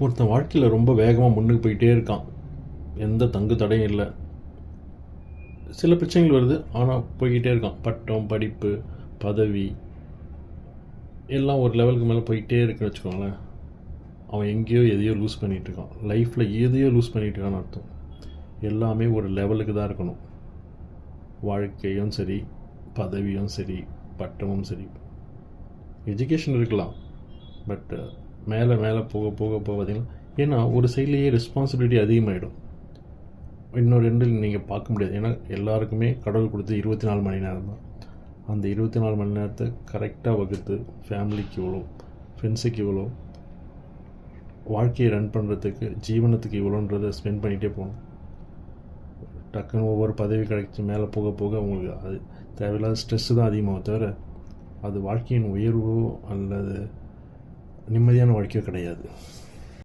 ஒருத்தன் வாழ்க்கையில் ரொம்ப வேகமாக முன்னுக்கு போயிட்டே இருக்கான், எந்த தங்கு தடையும் இல்லை. சில பிரச்சனைகள் வருது, ஆனால் போய்கிட்டே இருக்கான். பட்டம், படிப்பு, பதவி எல்லாம் ஒரு லெவலுக்கு மேலே போயிட்டே இருக்குன்னு வச்சுக்கோங்களேன். அவன் எங்கேயோ எதையோ லூஸ் பண்ணிகிட்ருக்கான். லைஃப்பில் எதையோ லூஸ் பண்ணிகிட்ருக்கான்னு அர்த்தம். எல்லாமே ஒரு லெவலுக்கு தான் இருக்கணும். வாழ்க்கையும் சரி, பதவியும் சரி, பட்டமும் சரி. எஜுகேஷன் இருக்கலாம், பட் மேலே மேலே போக போக போக பார்த்திங்கன்னா, ஏன்னா ஒரு சைட்லேயே ரெஸ்பான்சிபிலிட்டி அதிகமாகிடும். இன்னொரு ரெண்டில் நீங்கள் பார்க்க முடியாது. ஏன்னா எல்லாருக்குமே கடவுள் கொடுத்து 24 மணி நேரம் தான். அந்த 24 மணி நேரத்தை கரெக்டாக வகுத்து ஃபேமிலிக்கு இவ்வளோ, ஃப்ரெண்ட்ஸுக்கு இவ்வளோ, வாழ்க்கையை ரன் பண்ணுறதுக்கு, ஜீவனத்துக்கு இவ்வளோன்றதை ஸ்பெண்ட் பண்ணிகிட்டே போகணும். டக்குன்னு ஒவ்வொரு பதவி கிடைச்சி மேலே போக போக உங்களுக்கு அது தேவையில்லாத ஸ்ட்ரெஸ்ஸு தான் அதிகமாகும், தவிர அது வாழ்க்கையின் உயர்வோ அல்லது நிம்மதியான வாழ்க்கையோ கிடையாது.